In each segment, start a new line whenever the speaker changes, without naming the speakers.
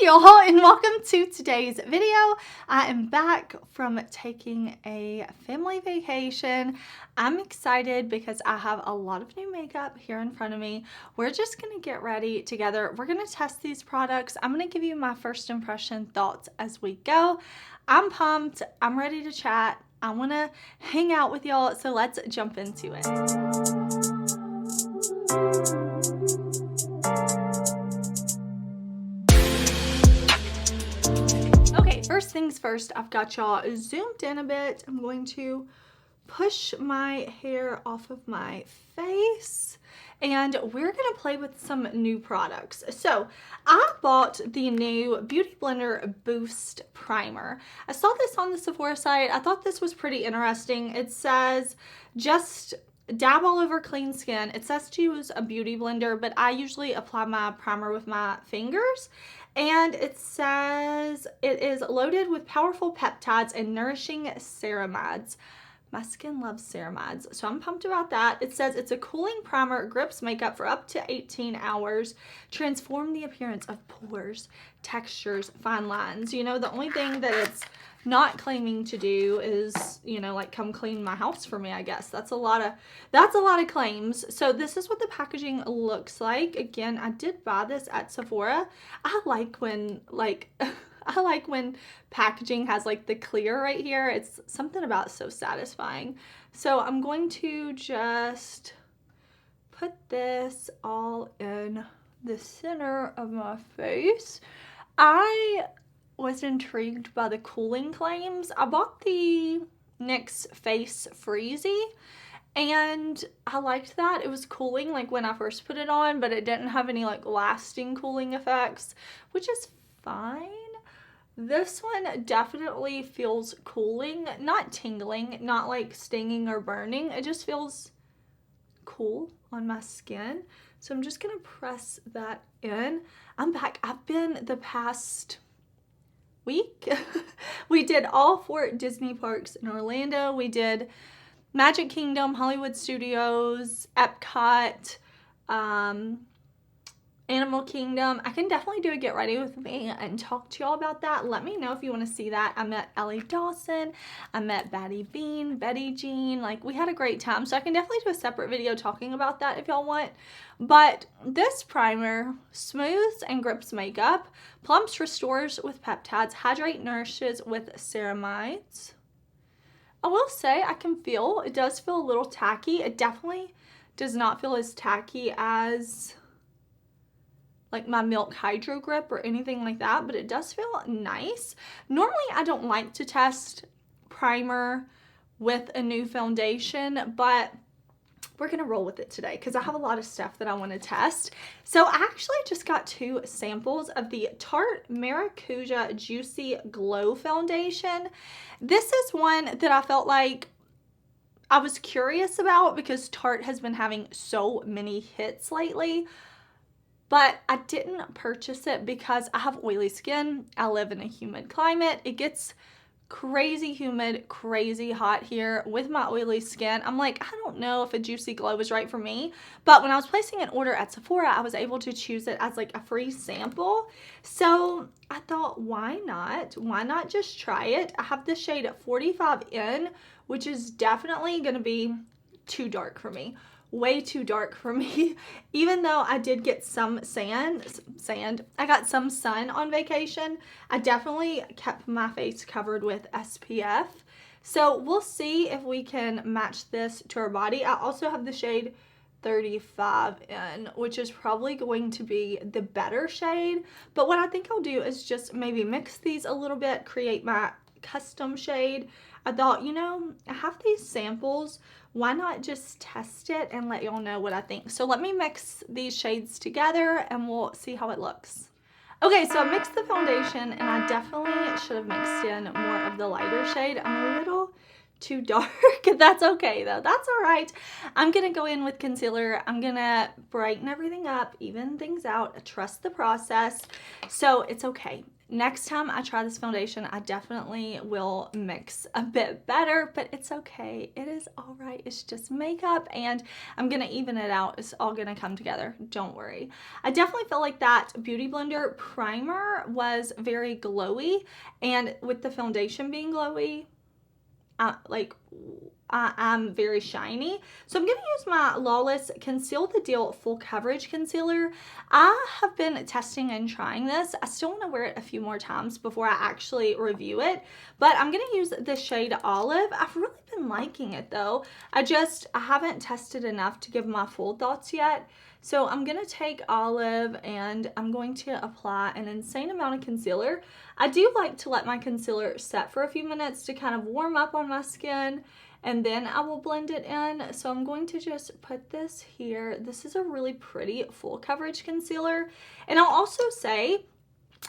Hi y'all, and welcome to today's video. I am back from taking a family vacation. I'm excited because I have a lot of new makeup here in front of me. We're just gonna get ready together. We're gonna test these products. I'm gonna give you my first impression thoughts as we go. I'm pumped, I'm ready to chat. I wanna hang out with y'all, so let's jump into it. First things first, I've got y'all zoomed in a bit. I'm going to push my hair off of my face and we're gonna play with some new products. So I bought the new Beauty Blender Boost Primer. I saw this on the Sephora site. I thought this was pretty interesting. It says just dab all over clean skin. It says to use a beauty blender, but I usually apply my primer with my fingers. And it says it is loaded with powerful peptides and nourishing ceramides. My skin loves ceramides, so I'm pumped about that. It says it's a cooling primer, grips makeup for up to 18 hours, transform the appearance of pores, textures, fine lines. You know, the only thing that it's not claiming to do is, you know, like come clean my house for me, I guess. That's a lot of claims. So this is what the packaging looks like. Again, I did buy this at Sephora. I like when I like when packaging has like the clear right here. It's something about so satisfying. So I'm going to just put this all in the center of my face. I was intrigued by the cooling claims. I bought the NYX Face Freezy and I liked that. It was cooling like when I first put it on, but it didn't have any like lasting cooling effects, which is fine. This one definitely feels cooling, not tingling, not like stinging or burning. It just feels cool on my skin. So I'm just gonna press that in. I'm back. I've been the past week. We did all 4 Disney parks in Orlando. We did Magic Kingdom, Hollywood Studios, Epcot, Animal Kingdom. I can definitely do a get ready with me and talk to y'all about that. Let me know if you want to see that. I met Ellie Dawson. I met Batty Bean, Betty Jean. Like, we had a great time. So I can definitely do a separate video talking about that if y'all want. But this primer smooths and grips makeup, plumps, restores with peptides, hydrate, nourishes with ceramides. I will say I can feel, it does feel a little tacky. It definitely does not feel as tacky as like my Milk Hydro Grip or anything like that, but it does feel nice. Normally I don't like to test primer with a new foundation, but we're gonna roll with it today because I have a lot of stuff that I want to test. So I actually just got 2 samples of the Tarte Maracuja Juicy Glow Foundation. This is one that I felt like I was curious about because Tarte has been having so many hits lately. But I didn't purchase it because I have oily skin. I live in a humid climate. It gets crazy humid, crazy hot here with my oily skin. I'm like, I don't know if a Juicy Glow is right for me. But when I was placing an order at Sephora, I was able to choose it as like a free sample. So I thought, why not? Why not just try it? I have the shade 45N, which is definitely going to be too dark for me. Way too dark for me. Even though I did get some I got some sun on vacation, I definitely kept my face covered with SPF. So we'll see if we can match this to our body. I also have the shade 35N, which is probably going to be the better shade. But what I think I'll do is just maybe mix these a little bit, create my custom shade. I thought, you know, I have these samples. Why not just test it and let y'all know what I think? So let me mix these shades together and we'll see how it looks. Okay, so I mixed the foundation and I definitely should have mixed in more of the lighter shade. I'm a little too dark. That's okay though. That's all right. I'm going to go in with concealer. I'm going to brighten everything up, even things out, trust the process. So it's okay. Next time I try this foundation, I definitely will mix a bit better, but it's okay. It is all right. It's just makeup, and I'm going to even it out. It's all going to come together. Don't worry. I definitely feel like that Beauty Blender primer was very glowy, and with the foundation being glowy, I'm very shiny. So I'm going to use my Lawless Conceal the Deal Full Coverage Concealer. I have been testing and trying this. I still want to wear it a few more times before I actually review it. But I'm going to use the shade Olive. I've really been liking it though. I haven't tested enough to give my full thoughts yet. So I'm going to take Olive and I'm going to apply an insane amount of concealer. I do like to let my concealer set for a few minutes to kind of warm up on my skin, and then I will blend it in. So I'm going to just put this here. This is a really pretty full coverage concealer. And I'll also say,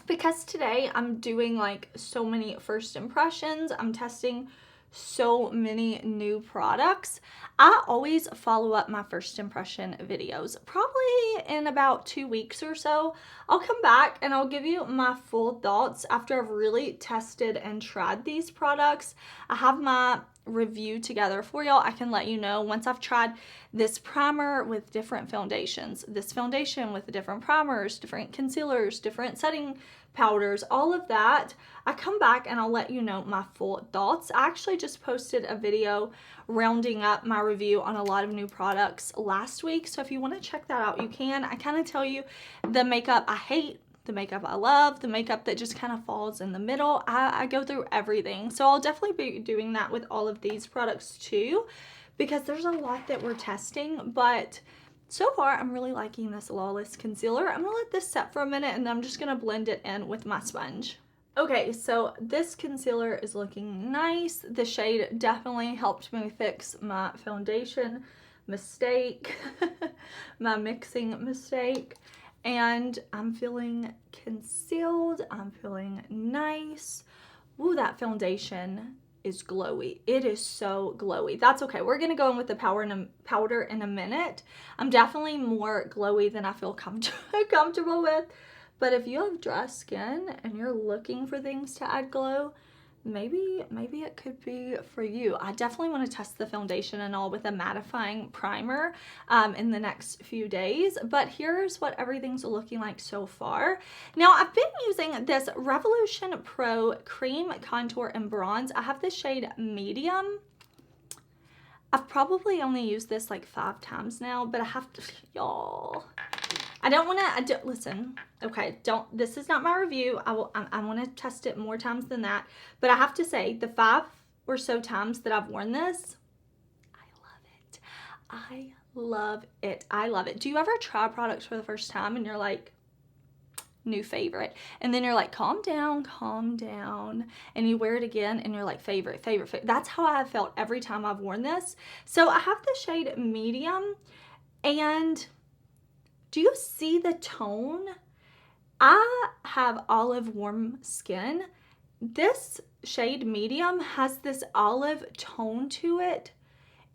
because today I'm doing like so many first impressions, I'm testing so many new products, I always follow up my first impression videos. Probably in about 2 weeks or so, I'll come back and I'll give you my full thoughts after I've really tested and tried these products. I have my review together for y'all. I can let you know once I've tried this primer with different foundations, this foundation with different primers, different concealers, different setting powders, all of that. I come back and I'll let you know my full thoughts. I actually just posted a video rounding up my review on a lot of new products last week, so if you want to check that out, you can. I kind of tell you the makeup I hate, the makeup I love, the makeup that just kind of falls in the middle. I go through everything, so I'll definitely be doing that with all of these products too, because there's a lot that we're testing. But so far, I'm really liking this Lawless concealer. I'm gonna let this set for a minute and then I'm just gonna blend it in with my sponge. Okay, so this concealer is looking nice. The shade definitely helped me fix my foundation mistake, my mixing mistake. And I'm feeling concealed. I'm feeling nice. Ooh, that foundation is glowy. It is so glowy. That's okay. We're gonna go in with the powder in a minute. I'm definitely more glowy than I feel comfortable with. But if you have dry skin and you're looking for things to add glow, maybe it could be for you. I definitely want to test the foundation and all with a mattifying primer in the next few days. But here's what everything's looking like so far. Now, I've been using this Revolution Pro Cream Contour and Bronze. I have the shade Medium. I've probably only used this like 5 times now, but I have to, y'all, I don't want to, listen, okay, this is not my review. I want to test it more times than that. But I have to say, the 5 or so times that I've worn this, I love it. I love it. I love it. Do you ever try products for the first time and you're like, new favorite, and then you're like, calm down, and you wear it again and you're like, favorite. That's how I have felt every time I've worn this. So I have the shade Medium, and do you see the tone? I have olive warm skin. This shade Medium has this olive tone to it.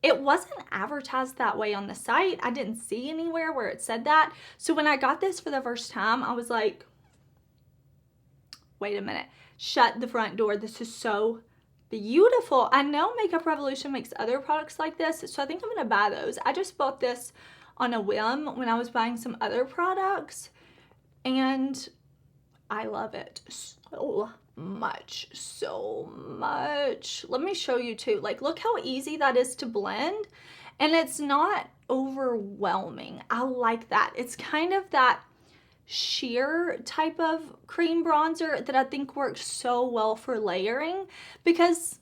It wasn't advertised that way on the site. I didn't see anywhere where it said that. So when I got this for the first time, I was like, wait a minute, shut the front door. This is so beautiful. I know Makeup Revolution makes other products like this, so I think I'm gonna buy those. I just bought this on a whim when I was buying some other products, and I love it so much. Let me show you too. Like, look how easy that is to blend, and it's not overwhelming. I like that. It's kind of that sheer type of cream bronzer that I think works so well for layering, because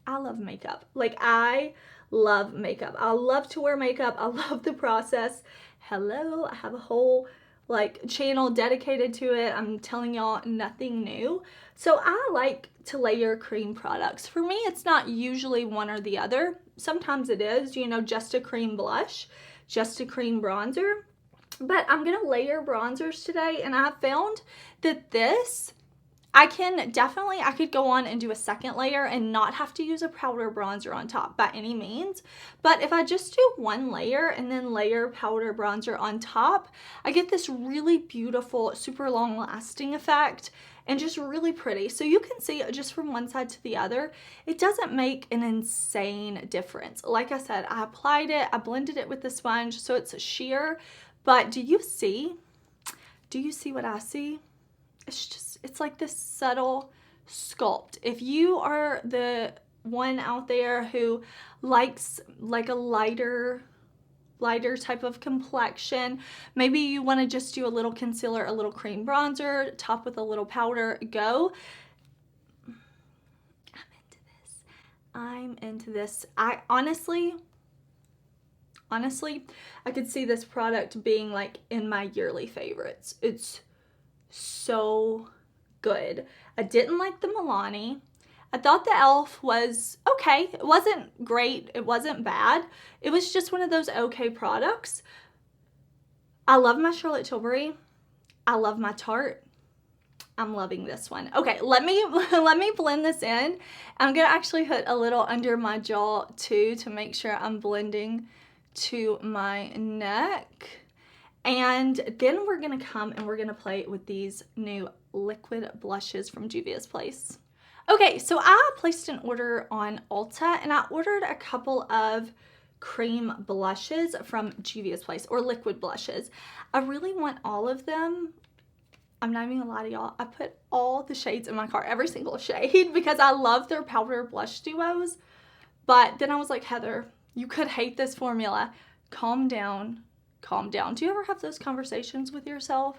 I love makeup. Like, I love makeup. I love to wear makeup. I love the process. Hello, I have a whole like channel dedicated to it. I'm telling y'all nothing new. So I like to layer cream products. For me, it's not usually one or the other. Sometimes it is, you know, just a cream blush, just a cream bronzer. But I'm gonna layer bronzers today, and I found that this I could go on and do a second layer and not have to use a powder bronzer on top by any means. But if I just do one layer and then layer powder bronzer on top, I get this really beautiful, super long lasting effect and just really pretty. So you can see just from one side to the other, it doesn't make an insane difference. Like I said, I applied it, I blended it with the sponge, so it's sheer. But do you see what I see? It's like this subtle sculpt. If you are the one out there who likes like a lighter type of complexion, maybe you want to just do a little concealer, a little cream bronzer, top with a little powder, go. I'm into this. I honestly, I could see this product being like in my yearly favorites. It's so good. I didn't like the Milani. I thought the e.l.f. was okay. It wasn't great. It wasn't bad. It was just one of those okay products. I love my Charlotte Tilbury. I love my Tarte. I'm loving this one. Okay, let me blend this in. I'm gonna actually put a little under my jaw too to make sure I'm blending to my neck. And then we're gonna come and we're gonna play with these new liquid blushes from Juvia's Place. Okay, so I placed an order on Ulta and I ordered a couple of cream blushes from Juvia's Place, or liquid blushes. I really want all of them. I'm not even gonna lie to y'all, I put all the shades in my cart, every single shade, because I love their powder blush duos. But then I was like, Heather, you could hate this formula. Calm down. Calm down. Do you ever have those conversations with yourself?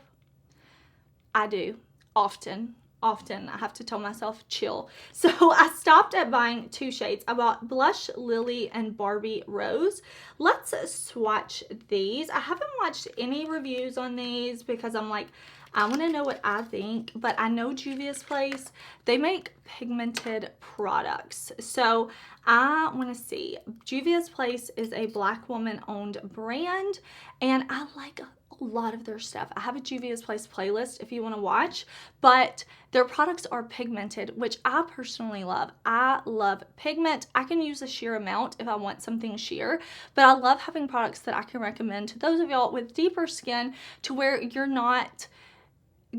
I do. Often. I have to tell myself, chill. So I stopped at buying two shades. I bought Blush Lily and Barbie Rose. Let's swatch these. I haven't watched any reviews on these because I'm like, I want to know what I think, but I know Juvia's Place, they make pigmented products. So I want to see. Juvia's Place is a Black woman owned brand and I like a lot of their stuff. I have a Juvia's Place playlist if you want to watch, but their products are pigmented, which I personally love. I love pigment. I can use a sheer amount if I want something sheer, but I love having products that I can recommend to those of y'all with deeper skin to where you're not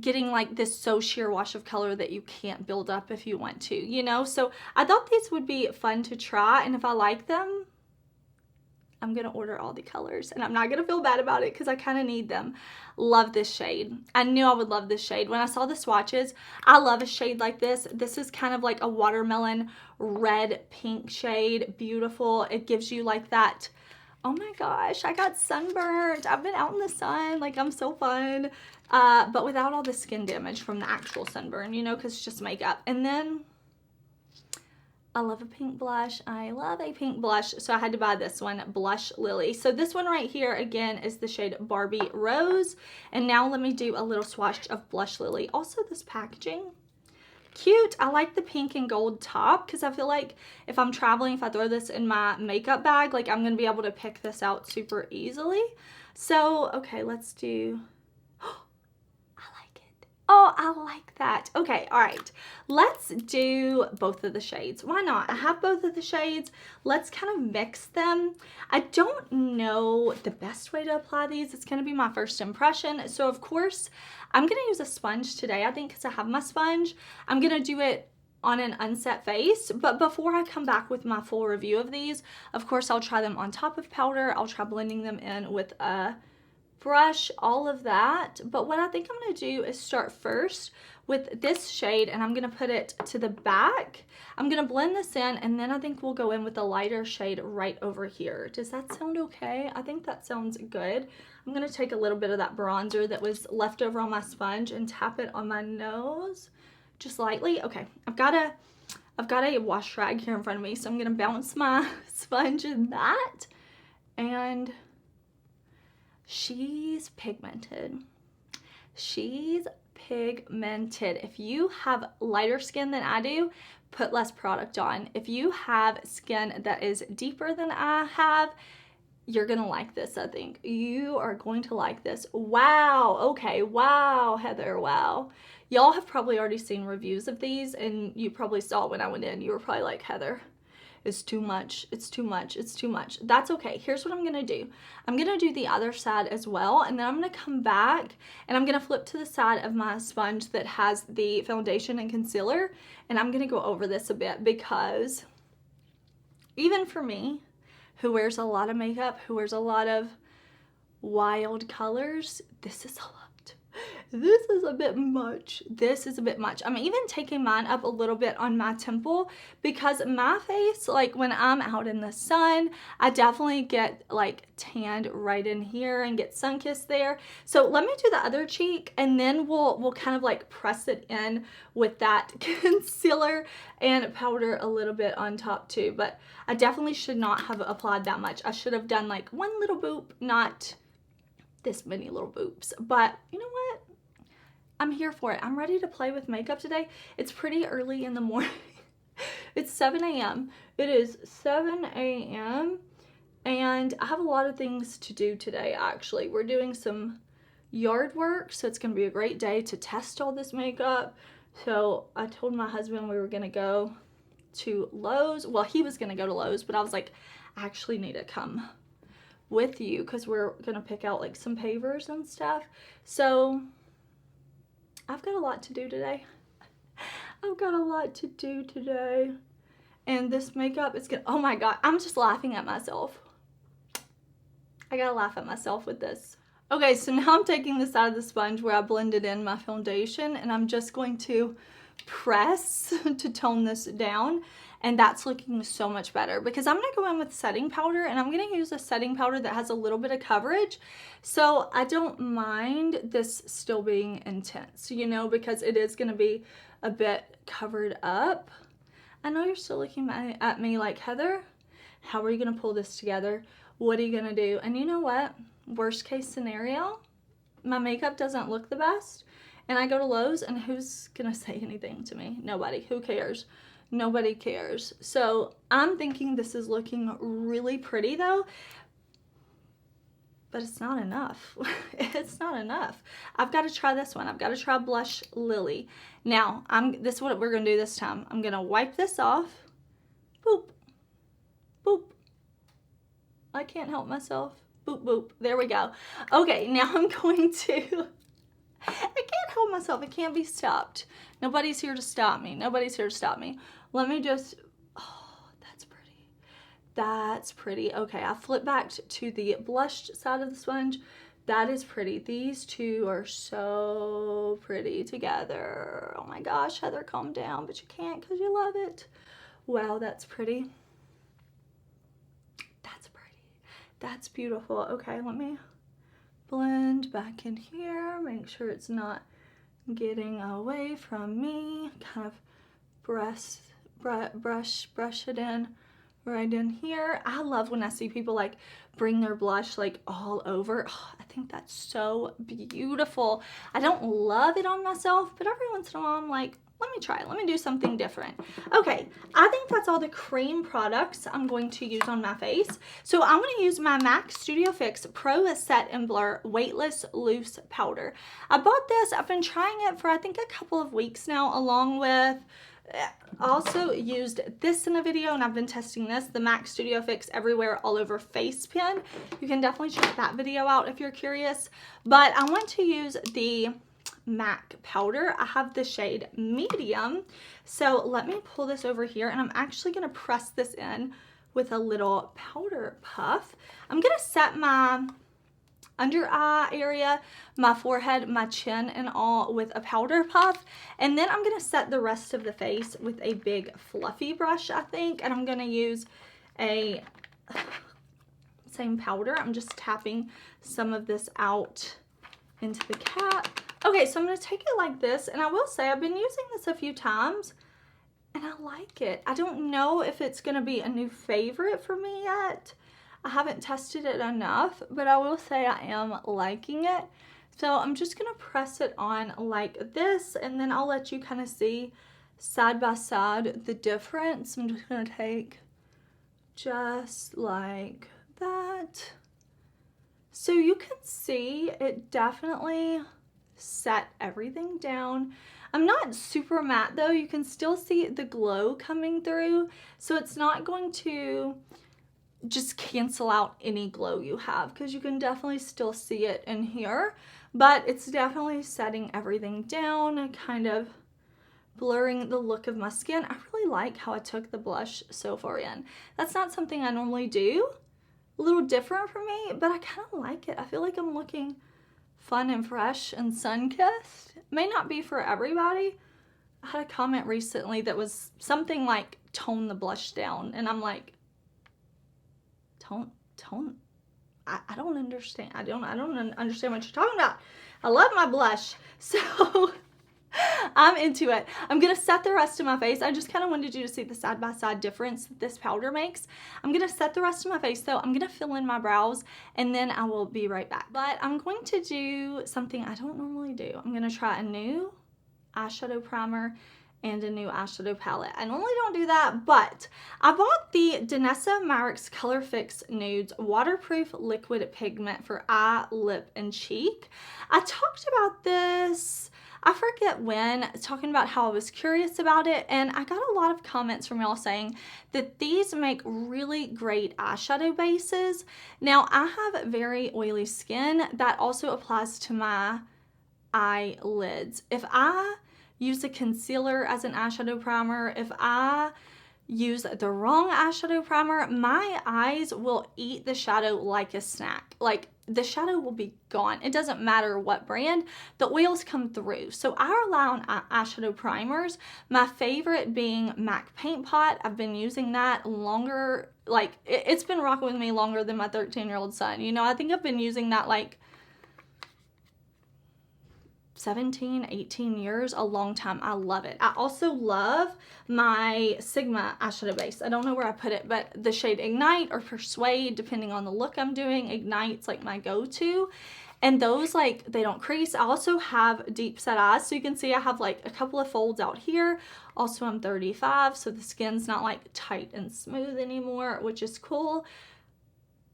getting like this so sheer wash of color that you can't build up if you want to, you know? So I thought these would be fun to try, and if I like them, I'm gonna order all the colors and I'm not gonna feel bad about it because I kind of need them. Love this shade. I knew I would love this shade. When I saw the swatches, I love a shade like this. This is kind of like a watermelon red pink shade. Beautiful. It gives you like that, oh my gosh, I got sunburned. I've been out in the sun. Like, I'm so fun. But without all the skin damage from the actual sunburn, you know, because it's just makeup. And then I love a pink blush. I love a pink blush. So I had to buy this one, Blush Lily. So this one right here, again, is the shade Barbie Rose. And now let me do a little swatch of Blush Lily. Also, this packaging, cute. I like the pink and gold top because I feel like if I'm traveling, if I throw this in my makeup bag, like I'm going to be able to pick this out super easily. So, okay, let's do... Oh, I like that. Okay, all right. Let's do both of the shades. Why not? I have both of the shades. Let's kind of mix them. I don't know the best way to apply these. It's going to be my first impression. So, of course, I'm going to use a sponge today. I think because I have my sponge, I'm going to do it on an unset face. But before I come back with my full review of these, of course, I'll try them on top of powder. I'll try blending them in with a brush, all of that. But what I think I'm going to do is start first with this shade and I'm going to put it to the back. I'm going to blend this in and then I think we'll go in with a lighter shade right over here. Does that sound okay? I think that sounds good. I'm going to take a little bit of that bronzer that was left over on my sponge and tap it on my nose just lightly. Okay, I've got a wash rag here in front of me, so I'm going to bounce my sponge in that. And she's pigmented. She's pigmented. If you have lighter skin than I do, put less product on. If you have skin that is deeper than I have, You're gonna like this, I think. You are going to like this. Wow, okay, wow, Heather, wow. Y'all have probably already seen reviews of these, and you probably saw when I went in. You were probably like, Heather, it's too much, it's too much, it's too much. That's okay. Here's what I'm gonna do. I'm gonna do the other side as well, and then I'm gonna come back, and I'm gonna flip to the side of my sponge that has the foundation and concealer, and I'm gonna go over this a bit, because even for me, who wears a lot of makeup, who wears a lot of wild colors, this is a lot. This is a bit much. This is a bit much. I'm even taking mine up a little bit on my temple, because my face, like when I'm out in the sun, I definitely get like tanned right in here and get sun-kissed there. So let me do the other cheek, and then we'll kind of like press it in with that concealer and powder a little bit on top too. But I definitely should not have applied that much. I should have done like one little boop, not this many little boops. But you know what? I'm here for it. I'm ready to play with makeup today. It's pretty early in the morning. It's 7 a.m. It is 7 a.m. and I have a lot of things to do today, actually. We're doing some yard work, so it's going to be a great day to test all this makeup. So I told my husband we were going to go to Lowe's. Well, he was going to go to Lowe's, but I was like, I actually need to come with you, because we're going to pick out like some pavers and stuff. So I've got a lot to do today. I've got a lot to do today. And this makeup is gonna, oh my God, I'm just laughing at myself. I gotta laugh at myself with this. Okay, so now I'm taking this out of the sponge where I blended in my foundation, and I'm just going to press to tone this down. And that's looking so much better, because I'm gonna go in with setting powder, and I'm gonna use a setting powder that has a little bit of coverage. So I don't mind this still being intense, you know, because it is gonna be a bit covered up. I know you're still looking at me like, Heather, how are you gonna pull this together? What are you gonna do? And you know what? Worst case scenario, my makeup doesn't look the best, and I go to Lowe's, and who's gonna say anything to me? Nobody. Who cares? Nobody cares. So I'm thinking this is looking really pretty though, but it's not enough. It's not enough. I've got to try this one. I've got to try Blush Lily. Now, this is what we're going to do this time. I'm going to wipe this off. Boop. Boop. I can't help myself. Boop, boop. There we go. Okay, now I'm going to... I can't help myself. I can't be stopped. Nobody's here to stop me. Nobody's here to stop me. Let me just... Oh, that's pretty. That's pretty. Okay, I flip back to the blushed side of the sponge. That is pretty. These two are so pretty together. Oh my gosh, Heather, calm down. But you can't because you love it. Wow, that's pretty. That's pretty. That's beautiful. Okay, let me blend back in here. Make sure it's not getting away from me. Kind of brush it in right in here. I love when I see people like bring their blush like all over. Oh, I think that's so beautiful. I don't love it on myself, but every once in a while I'm like, let me try it. Let me do something different. Okay, I think that's all the cream products I'm going to use on my face. So I'm going to use my MAC Studio Fix Pro Set and Blur Weightless Loose Powder. I bought this. I've been trying it for I think a couple of weeks now, along with... I also used this in a video, and I've been testing this, the MAC Studio Fix Everywhere All Over Face Pen. You can definitely check that video out if you're curious. But I want to use the MAC powder. I have the shade Medium. So let me pull this over here, and I'm actually going to press this in with a little powder puff. I'm going to set my under eye area, my forehead, my chin, and all with a powder puff. And then I'm going to set the rest of the face with a big fluffy brush, I think. And I'm going to use a same powder. I'm just tapping some of this out into the cap. Okay, so I'm going to take it like this. And I will say I've been using this a few times, and I like it. I don't know if it's going to be a new favorite for me yet. I haven't tested it enough, but I will say I am liking it. So I'm just going to press it on like this, and then I'll let you kind of see side by side the difference. I'm just going to take just like that. So you can see it definitely set everything down. I'm not super matte though. You can still see the glow coming through. So it's not going to just cancel out any glow you have, because you can definitely still see it in here. But it's definitely setting everything down and kind of blurring the look of my skin. I really like how I took the blush so far in. That's not something I normally do. A little different for me, but I kind of like it. I feel like I'm looking fun and fresh and sun-kissed. May not be for everybody. I had a comment recently that was something like, tone the blush down. And I'm like, tone. I don't understand. I don't understand what you're talking about. I love my blush. So I'm into it. I'm going to set the rest of my face. I just kind of wanted you to see the side-by-side difference that this powder makes. I'm going to set the rest of my face though. I'm going to fill in my brows and then I will be right back. But I'm going to do something I don't normally do. I'm going to try a new eyeshadow primer and a new eyeshadow palette. I normally don't do that, but I bought the Danessa Myricks Colorfix Nudes Waterproof Liquid Pigment for eye, lip, and cheek. I talked about this, I forget when, talking about how I was curious about it, and I got a lot of comments from y'all saying that these make really great eyeshadow bases. Now, I have very oily skin. That also applies to my eyelids. If I use a concealer as an eyeshadow primer, if I use the wrong eyeshadow primer, my eyes will eat the shadow like a snack. Like, the shadow will be gone. It doesn't matter what brand, the oils come through. So I rely on eyeshadow primers. My favorite being MAC Paint Pot. I've been using that longer, like it's been rocking with me longer than my 13-year-old son. You know, I think I've been using that like 17, 18 years, a long time. I love it. I also love my Sigma eyeshadow base. I don't know where I put it, but the shade Ignite or Persuade, depending on the look I'm doing. Ignite's like my go-to. And those, like, they don't crease. I also have deep set eyes. So you can see I have like a couple of folds out here. Also, I'm 35, so the skin's not like tight and smooth anymore, which is cool.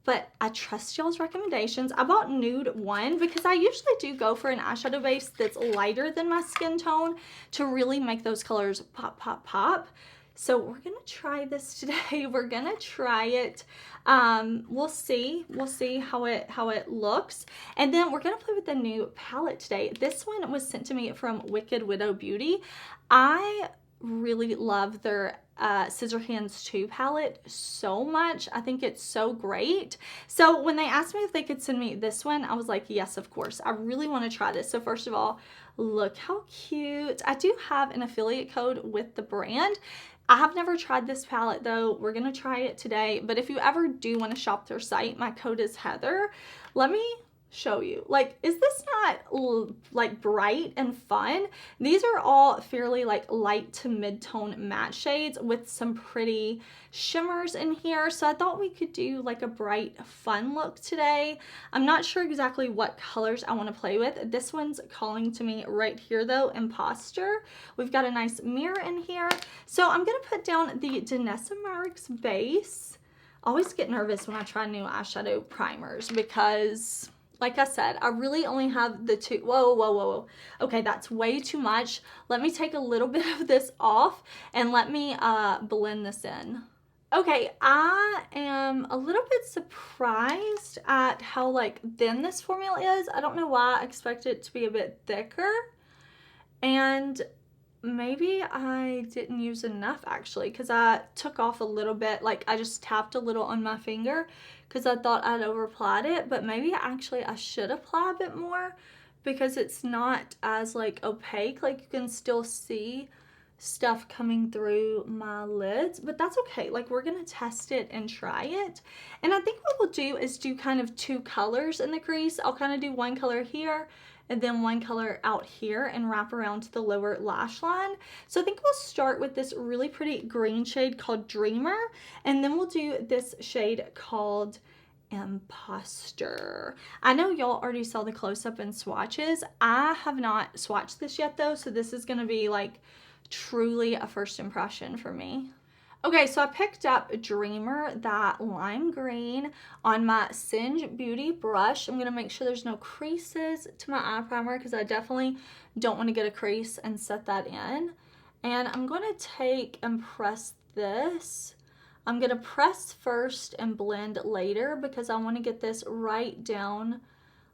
But I trust y'all's recommendations. I bought Nude 1 because I usually do go for an eyeshadow base that's lighter than my skin tone to really make those colors pop, pop, pop. So we're going to try this today. We're going to try it. We'll see how it looks. And then we're going to play with the new palette today. This one was sent to me from Wicked Widow Beauty. I really love their Scissor Hands 2 palette so much. I think it's so great. So when they asked me if they could send me this one, I was like, yes, of course. I really want to try this. So first of all, look how cute. I do have an affiliate code with the brand. I have never tried this palette though. We're going to try it today. But if you ever do want to shop their site, my code is Heather. Let me show you. Like, is this not like bright and fun? These are all fairly like light to mid-tone matte shades with some pretty shimmers in here. So I thought we could do like a bright fun look today. I'm not sure exactly what colors I want to play with. This one's calling to me right here though, Imposter. We've got a nice mirror in here. So I'm going to put down the Danessa Myricks base. I always get nervous when I try new eyeshadow primers because, like I said, I really only have the two. Whoa. Okay, that's way too much. Let me take a little bit of this off and let me blend this in. Okay, I am a little bit surprised at how like thin this formula is. I don't know why I expect it to be a bit thicker. And maybe I didn't use enough actually, because I took off a little bit. Like I just tapped a little on my finger because I thought I'd over applied it, but maybe actually I should apply a bit more because it's not as like opaque. Like you can still see stuff coming through my lids, but that's okay. Like we're gonna test it and try it. And I think what we'll do is do kind of two colors in the crease. I'll kind of do one color here and then one color out here and wrap around to the lower lash line. So I think we'll start with this really pretty green shade called Dreamer, and then we'll do this shade called Imposter. I know y'all already saw the close-up and swatches. I have not swatched this yet though, so this is gonna be like truly a first impression for me. Okay, so I picked up Dreamer, that lime green, on my Singe Beauty brush. I'm gonna make sure there's no creases to my eye primer because I definitely don't want to get a crease and set that in. And I'm gonna take and press this. I'm gonna press first and blend later because I want to get this right down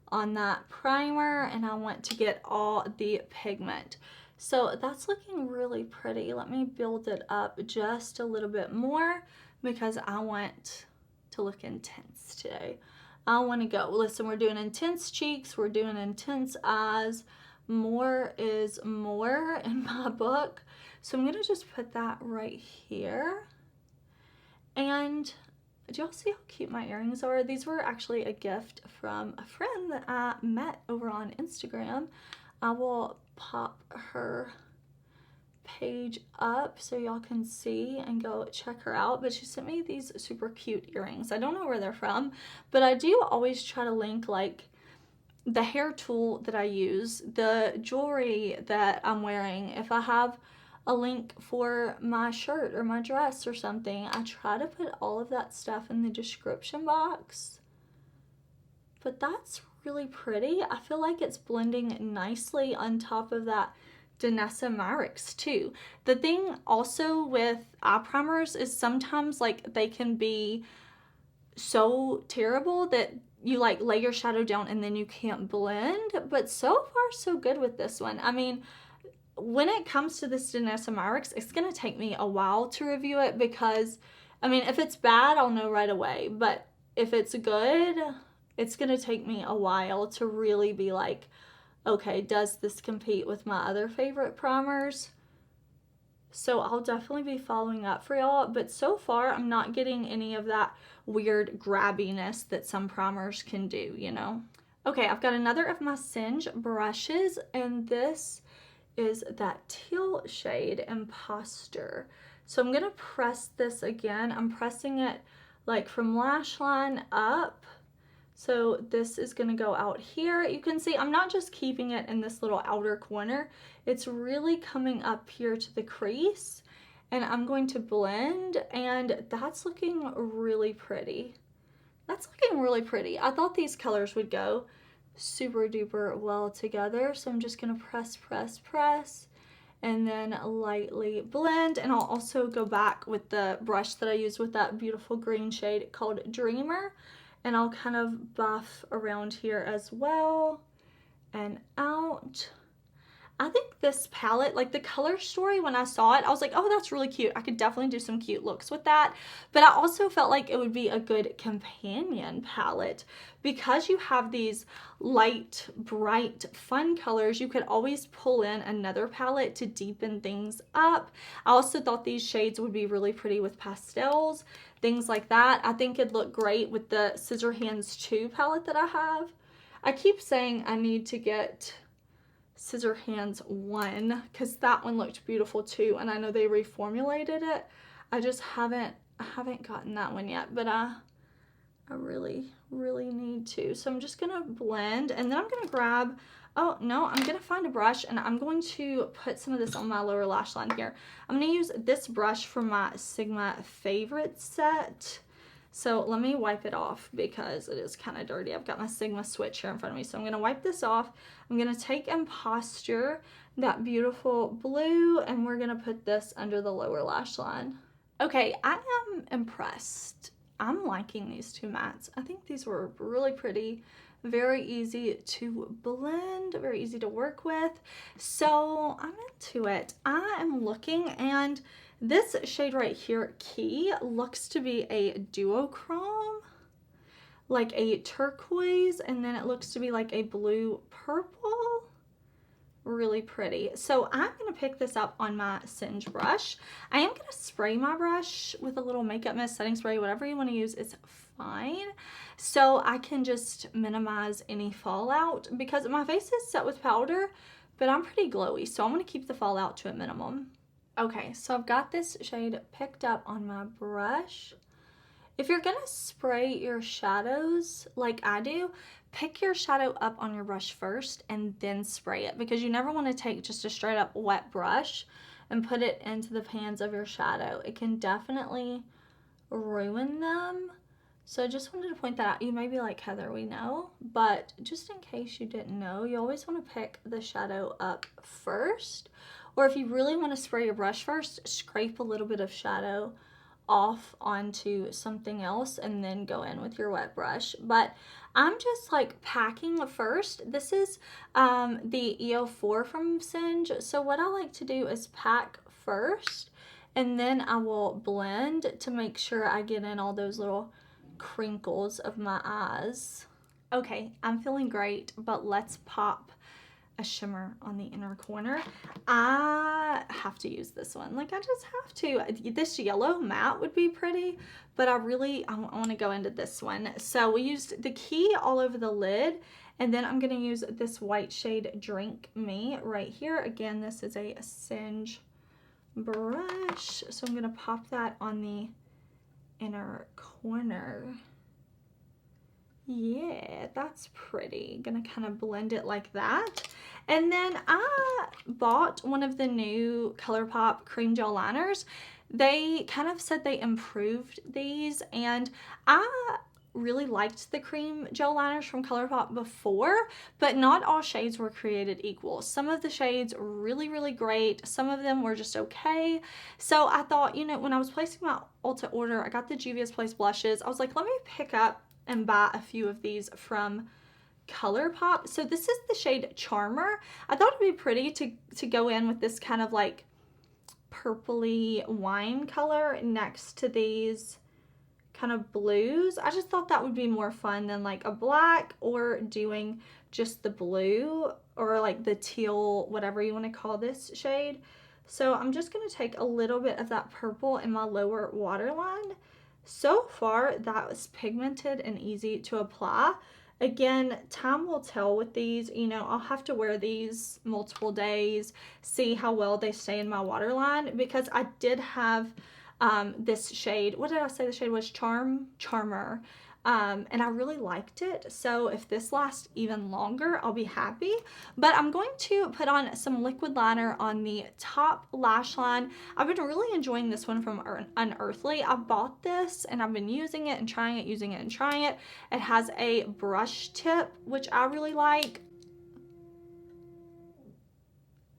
on that primer and I want to get all the pigment. So that's looking really pretty. Let me build it up just a little bit more because I want to look intense today. I want to go. Listen, we're doing intense cheeks. We're doing intense eyes. More is more in my book. So I'm going to just put that right here. And do y'all see how cute my earrings are? These were actually a gift from a friend that I met over on Instagram. I will pop her page up so y'all can see and go check her out. But she sent me these super cute earrings. I don't know where they're from, but I do always try to link like the hair tool that I use, the jewelry that I'm wearing. If I have a link for my shirt or my dress or something, I try to put all of that stuff in the description box. But that's really pretty. I feel like it's blending nicely on top of that Danessa Myricks too. The thing also with eye primers is sometimes like they can be so terrible that you like lay your shadow down and then you can't blend. But so far so good with this one. I mean, when it comes to this Danessa Myricks, it's going to take me a while to review it because, I mean, if it's bad, I'll know right away. But if it's good, it's going to take me a while to really be like, okay, does this compete with my other favorite primers? So I'll definitely be following up for y'all. But so far, I'm not getting any of that weird grabbiness that some primers can do, you know? Okay, I've got another of my Singe brushes, and this is that teal shade Imposter. So I'm gonna press this again. I'm pressing it like from lash line up. So this is gonna go out here. You can see I'm not just keeping it in this little outer corner. It's really coming up here to the crease, and I'm going to blend, and that's looking really pretty. That's looking really pretty. I thought these colors would go super duper well together, so I'm just gonna press and then lightly blend. And I'll also go back with the brush that I used with that beautiful green shade called Dreamer, and I'll kind of buff around here as well and out. I think this palette, like the color story, when I saw it, I was like, oh, that's really cute. I could definitely do some cute looks with that. But I also felt like it would be a good companion palette because you have these light, bright, fun colors. You could always pull in another palette to deepen things up. I also thought these shades would be really pretty with pastels, things like that. I think it'd look great with the Scissor Hands 2 palette that I have. I keep saying I need to get Scissor Hands 1 because that one looked beautiful too, and I know they reformulated it. I just haven't gotten that one yet, but I really need to. So I'm just gonna blend, and then I'm gonna grab, oh no, I'm gonna find a brush, and I'm going to put some of this on my lower lash line here. I'm gonna use this brush from my Sigma favorite set. So let me wipe it off because it is kind of dirty. I've got my Sigma switch here in front of me. So I'm going to wipe this off. I'm going to take Imposter, that beautiful blue, and we're going to put this under the lower lash line. Okay, I am impressed. I'm liking these two mattes. I think these were really pretty, very easy to blend, very easy to work with. So I'm into it. I am looking, and this shade right here, Key, looks to be a duochrome, like a turquoise, and then it looks to be like a blue purple. Really pretty. So I'm going to pick this up on my Singe brush. I am going to spray my brush with a little makeup mist, setting spray, whatever you want to use, it's fine. So I can just minimize any fallout because my face is set with powder, but I'm pretty glowy, so I'm going to keep the fallout to a minimum. Okay, so I've got this shade picked up on my brush. If you're gonna spray your shadows like I do, pick your shadow up on your brush first and then spray it, because you never want to take just a straight up wet brush and put it into the pans of your shadow. It can definitely ruin them. So I just wanted to point that out. You may be like, Heather, we know, but just in case you didn't know, you always want to pick the shadow up first. Or if you really want to spray your brush first, scrape a little bit of shadow off onto something else and then go in with your wet brush. But I'm just like packing first. This is the EO4 from Singe. So what I like to do is pack first, and then I will blend to make sure I get in all those little crinkles of my eyes. Okay, I'm feeling great, but let's pop a shimmer on the inner corner. I have to use this one. Like, I just have to. This yellow matte would be pretty, but I want to go into this one. So we used the key all over the lid, and then I'm going to use this white shade Drink Me right here. Again, this is a Singe brush, so I'm going to pop that on the inner corner. Yeah, that's pretty. Gonna kind of blend it like that. And then I bought one of the new ColourPop cream gel liners. They kind of said they improved these, and I really liked the cream gel liners from ColourPop before, but not all shades were created equal. Some of the shades really, really great. Some of them were just okay. So I thought, you know, when I was placing my Ulta order, I got the Juvia's Place blushes. I was like, let me pick up and buy a few of these from ColourPop. So this is the shade Charmer. I thought it'd be pretty to go in with this kind of like purpley wine color next to these kind of blues. I just thought that would be more fun than like a black, or doing just the blue, or like the teal, whatever you want to call this shade. So I'm just going to take a little bit of that purple in my lower waterline. So far, that was pigmented and easy to apply. Again, time will tell with these. You know, I'll have to wear these multiple days, see how well they stay in my waterline, because I did have this shade. What did I say the shade was? Charmer. And I really liked it. So if this lasts even longer, I'll be happy. But I'm going to put on some liquid liner on the top lash line. I've been really enjoying this one from Unearthly. I bought this and I've been using it and trying it, using it and trying it. It has a brush tip, which I really like.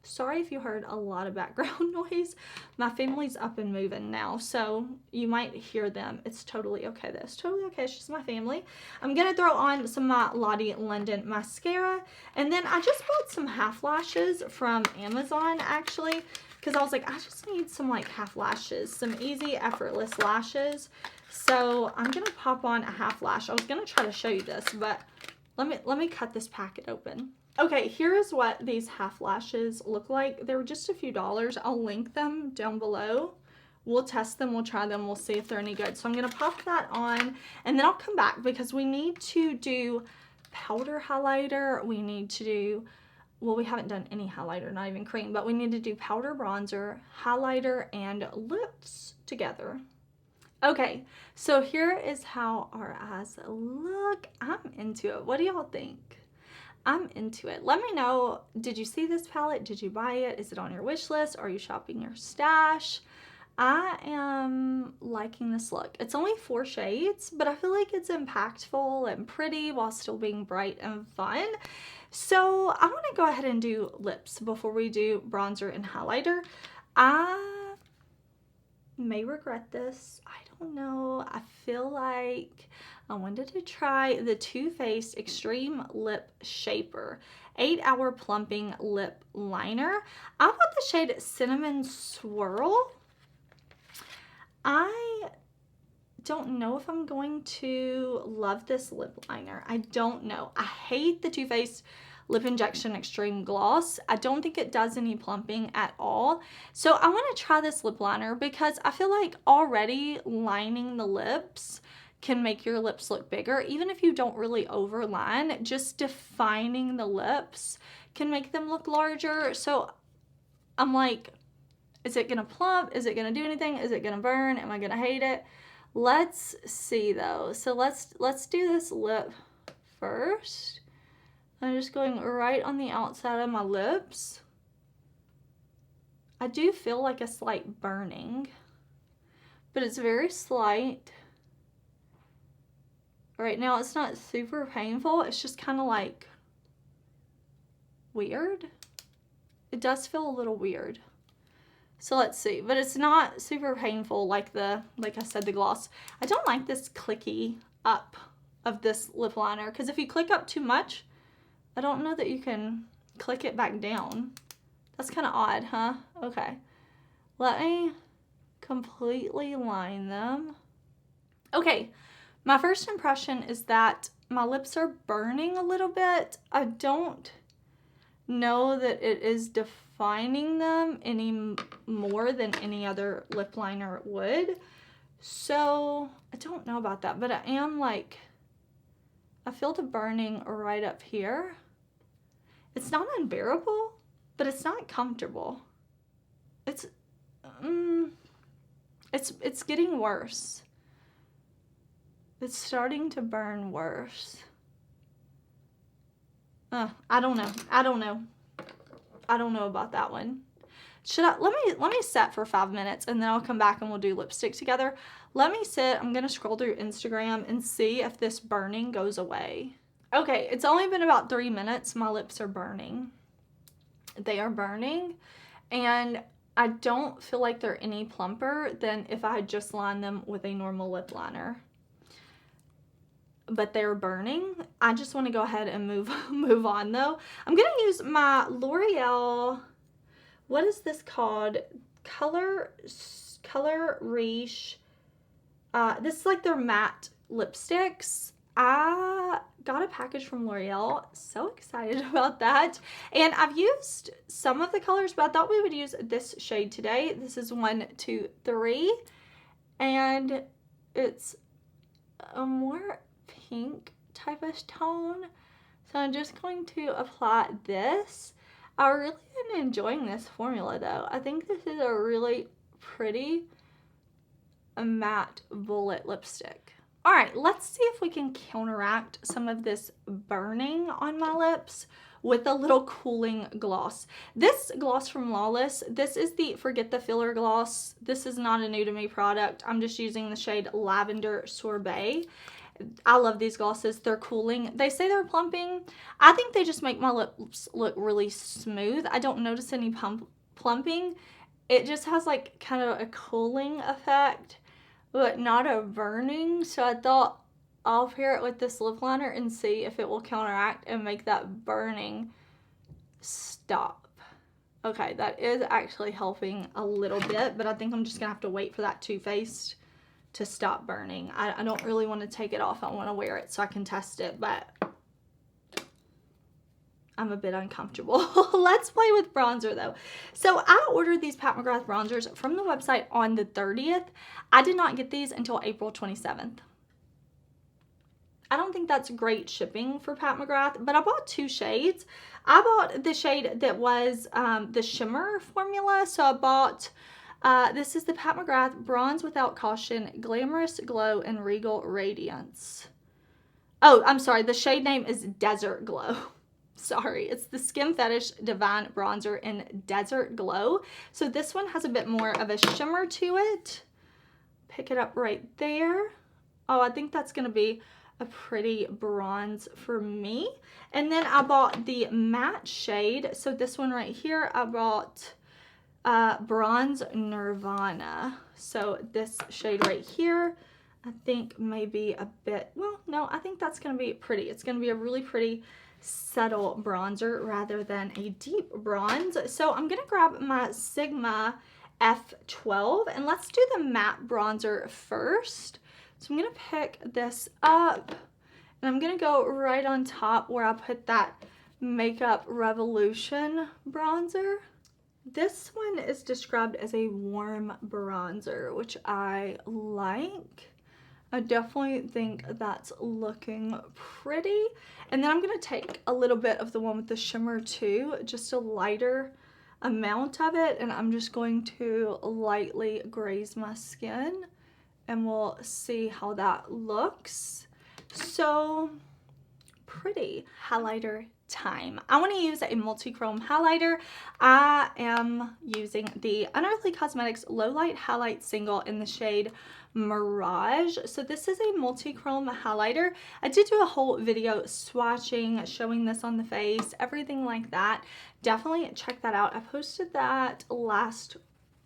Sorry if you heard a lot of background noise. My family's up and moving now, so you might hear them. It's totally okay. That's totally okay. It's just my family. I'm going to throw on some of my Lottie London mascara. And then I just bought some half lashes from Amazon, actually, because I was like, I just need some like half lashes, some easy, effortless lashes. So I'm going to pop on a half lash. I was going to try to show you this, but let me cut this packet open. Okay, here is what these half lashes look like. They were just a few dollars. I'll link them down below. We'll test them, we'll try them, we'll see if they're any good. So I'm gonna pop that on, and then I'll come back because we need to do powder highlighter. We need to do, well, we haven't done any highlighter, not even cream, but we need to do powder, bronzer, highlighter, and lips together. Okay, so here is how our eyes look. I'm into it. What do y'all think? I'm into it. Let me know, did you see this palette? Did you buy it? Is it on your wish list? Are you shopping your stash? I am liking this look. It's only 4 shades, but I feel like it's impactful and pretty while still being bright and fun. So I want to go ahead and do lips before we do bronzer and highlighter. I may regret this. I don't know. I feel like I wanted to try the Too Faced Extreme Lip Shaper 8-Hour Plumping Lip Liner. I bought the shade Cinnamon Swirl. I don't know if I'm going to love this lip liner. I don't know. I hate the Too Faced Lip Injection Extreme Gloss. I don't think it does any plumping at all. So I want to try this lip liner because I feel like already lining the lips can make your lips look bigger. Even if you don't really overline, just defining the lips can make them look larger. So I'm like, is it gonna plump? Is it gonna do anything? Is it gonna burn? Am I gonna hate it? Let's see though. So let's do this lip first. I'm just going right on the outside of my lips. I do feel like a slight burning, but it's very slight. Right now it's not super painful. It's just kind of like weird. It does feel a little weird. So let's see, but it's not super painful like I said, the gloss. I don't like this clicky up of this lip liner, because if you click up too much, I don't know that you can click it back down. That's kind of odd, huh? Okay. Let me completely line them. Okay, my first impression is that my lips are burning a little bit. I don't know that it is defining them any more than any other lip liner would. So I don't know about that, but I am like, I feel the burning right up here. It's not unbearable, but it's not comfortable. It's getting worse. It's starting to burn worse. I don't know. I don't know about that one. Let me set for 5 minutes and then I'll come back and we'll do lipstick together. Let me sit. I'm gonna scroll through Instagram and see if this burning goes away. Okay, it's only been about 3 minutes. My lips are burning. They are burning, and I don't feel like they're any plumper than if I had just lined them with a normal lip liner. But they're burning. I just want to go ahead and move on though. I'm gonna use my L'Oreal, what is this called? Colorfix. This is like their matte lipsticks. I got a package from L'Oreal. So excited about that. And I've used some of the colors, but I thought we would use this shade today. This is 123, and it's a more pink type of tone. So I'm just going to apply this. I really am enjoying this formula though. I think this is a really pretty matte bullet lipstick. All right, let's see if we can counteract some of this burning on my lips with a little cooling gloss. This gloss from Lawless, this is the Forget the Filler gloss. This is not a new to me product. I'm just using the shade Lavender Sorbet. I love these glosses. They're cooling. They say they're plumping. I think they just make my lips look really smooth. I don't notice any plumping. It just has like kind of a cooling effect, but not a burning. So I thought I'll pair it with this lip liner and see if it will counteract and make that burning stop. Okay, that is actually helping a little bit, but I think I'm just gonna have to wait for that Too Faced to stop burning. I don't really want to take it off. I want to wear it so I can test it, but I'm a bit uncomfortable. Let's play with bronzer though. So I ordered these Pat McGrath bronzers from the website on the 30th. I did not get these until April 27th. I don't think that's great shipping for Pat McGrath, but I bought 2 shades. I bought the shade that was the shimmer formula. So I bought, this is the Pat McGrath Bronze Without Caution, Glamorous Glow, and Regal Radiance. Oh, I'm sorry. The shade name is Desert Glow. Sorry, it's the Skin Fetish Divine Bronzer in Desert Glow. So this one has a bit more of a shimmer to it. Pick it up right there. Oh, I think that's going to be a pretty bronze for me. And then I bought the matte shade. So this one right here, I bought Bronze Nirvana. So this shade right here, I think maybe a bit, well, no, I think that's going to be pretty. It's going to be a really pretty subtle bronzer rather than a deep bronze. So I'm going to grab my Sigma F12 and let's do the matte bronzer first. So I'm going to pick this up and I'm going to go right on top where I put that Makeup Revolution bronzer. This one is described as a warm bronzer, which I like. I definitely think that's looking pretty. And then I'm going to take a little bit of the one with the shimmer too, just a lighter amount of it. And I'm just going to lightly graze my skin and we'll see how that looks. So pretty. Highlighter time. I want to use a multi-chrome highlighter. I am using the Unearthly Cosmetics Low Light Highlight Single in the shade Mirage. So this is a multi-chrome highlighter. I did do a whole video swatching, showing this on the face, everything like that. Definitely check that out. I posted that last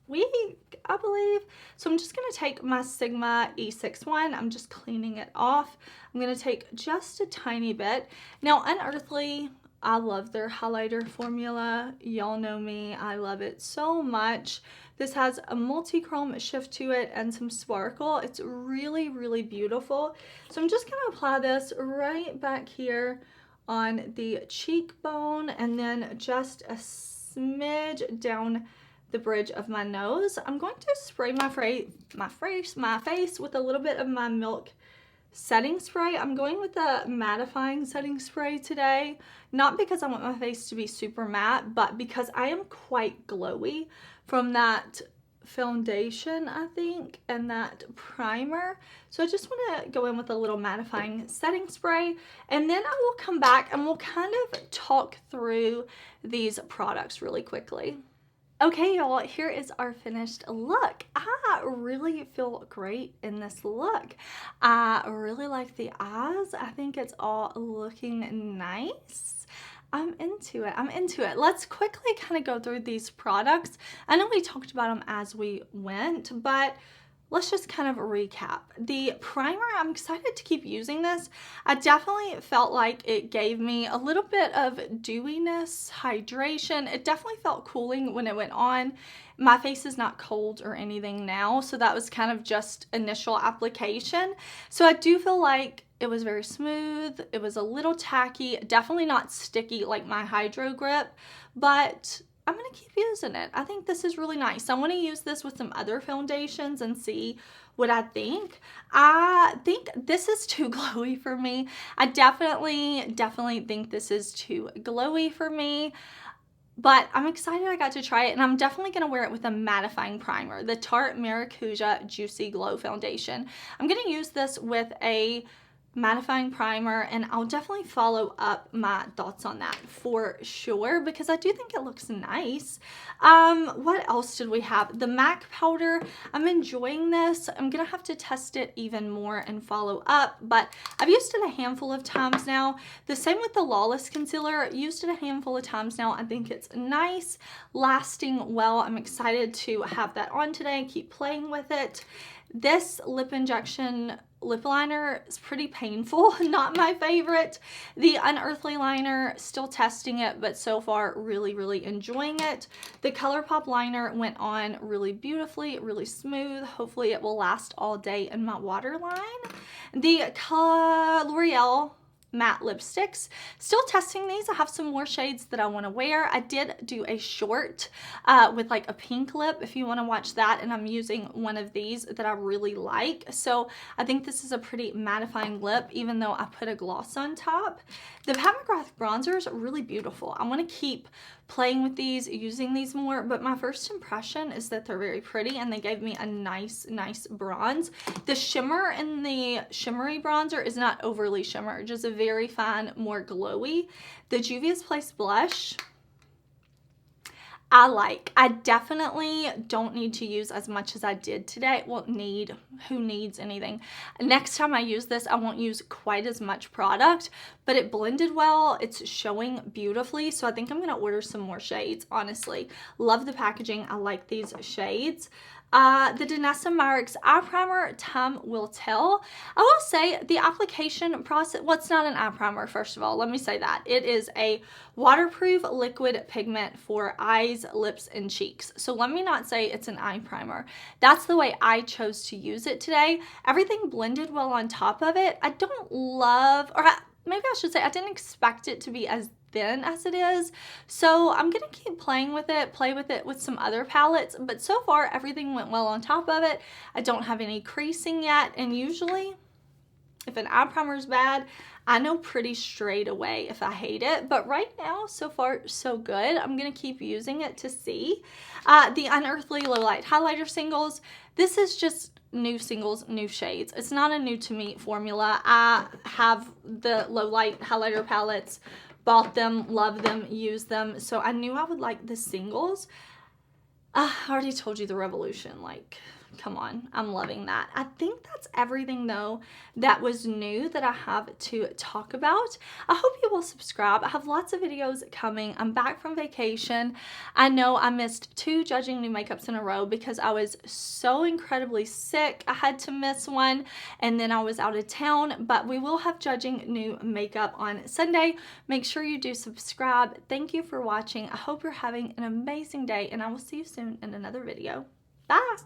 week, I believe. So I'm just going to take my Sigma E61. I'm just cleaning it off. I'm going to take just a tiny bit. Now, Unearthly, I love their highlighter formula. Y'all know me. I love it so much. This has a multi-chrome shift to it and some sparkle. It's really, really beautiful. So I'm just going to apply this right back here on the cheekbone and then just a smidge down the bridge of my nose. I'm going to spray my face with a little bit of my Milk setting spray. I'm going with the mattifying setting spray today, not because I want my face to be super matte, but because I am quite glowy from that foundation, I think, and that primer. So I just want to go in with a little mattifying setting spray, and then I will come back and we'll kind of talk through these products really quickly. Okay, y'all, here is our finished look. I really feel great in this look. I really like the eyes. I think it's all looking nice. I'm into it. I'm into it. Let's quickly kind of go through these products. I know we talked about them as we went, but let's just kind of recap. The primer, I'm excited to keep using this. I definitely felt like it gave me a little bit of dewiness, hydration. It definitely felt cooling when it went on. My face is not cold or anything now, so that was kind of just initial application. So I do feel like it was very smooth. It was a little tacky, definitely not sticky like my Hydro Grip, but I'm going to keep using it. I think this is really nice. I want to use this with some other foundations and see what I think. I think this is too glowy for me. I definitely think this is too glowy for me. But I'm excited I got to try it, and I'm definitely going to wear it with a mattifying primer, the Tarte Maracuja Juicy Glow Foundation. I'm going to use this with a mattifying primer, and I'll definitely follow up my thoughts on that for sure, because I do think it looks nice. What else did we have? The MAC powder. I'm enjoying this. I'm gonna have to test it even more and follow up, but I've used it a handful of times now. The same with the Lawless concealer. Used it a handful of times now. I think it's nice, lasting well. I'm excited to have that on today and keep playing with it. This lip injection lip liner is pretty painful, not my favorite. The Unearthly liner, still testing it, but so far really enjoying it. The ColourPop liner went on really beautifully, really smooth. Hopefully it will last all day in my waterline. The L'Oreal matte lipsticks, still testing these. I have some more shades that I want to wear. I did do a short with like a pink lip, if you want to watch that, and I'm using one of these that I really like. So I think this is a pretty mattifying lip, even though I put a gloss on top. The Pat McGrath bronzer is really beautiful. I want to keep playing with these, using these more, but my first impression is that they're very pretty, and they gave me a nice bronze. The shimmer in the shimmery bronzer is not overly shimmer, just a very fine, more glowy. The Juvia's Place blush, I like. I definitely don't need to use as much as I did today. Well, who needs anything? Next time I use this, I won't use quite as much product, but it blended well. It's showing beautifully. So I think I'm going to order some more shades, honestly. Love the packaging. I like these shades. The Danessa Myricks eye primer, time will tell. I will say the application process, well, it's not an eye primer, first of all. Let me say that. It is a waterproof liquid pigment for eyes, lips, and cheeks. So let me not say it's an eye primer. That's the way I chose to use it today. Everything blended well on top of it. I don't love, or maybe I should say I didn't expect it to be as thin as it is, so I'm gonna keep playing with it, play with it with some other palettes, but so far everything went well on top of it. I don't have any creasing yet, and usually if an eye primer is bad, I know pretty straight away if I hate it, but right now, so far, so good. I'm gonna keep using it to see. The Unearthly Low Light Highlighter Singles, this is just new singles, new shades. It's not a new to me formula. I have the low light highlighter palettes bought them, love them, use them. So I knew I would like the singles. I already told you the Revolution, like, come on, I'm loving that. I think that's everything though that was new that I have to talk about. I hope you will subscribe. I have lots of videos coming. I'm back from vacation. I know I missed 2 judging new makeups in a row because I was so incredibly sick. I had to miss one and then I was out of town, but we will have judging new makeup on Sunday. Make sure you do subscribe. Thank you for watching. I hope you're having an amazing day and I will see you soon in another video. Bye.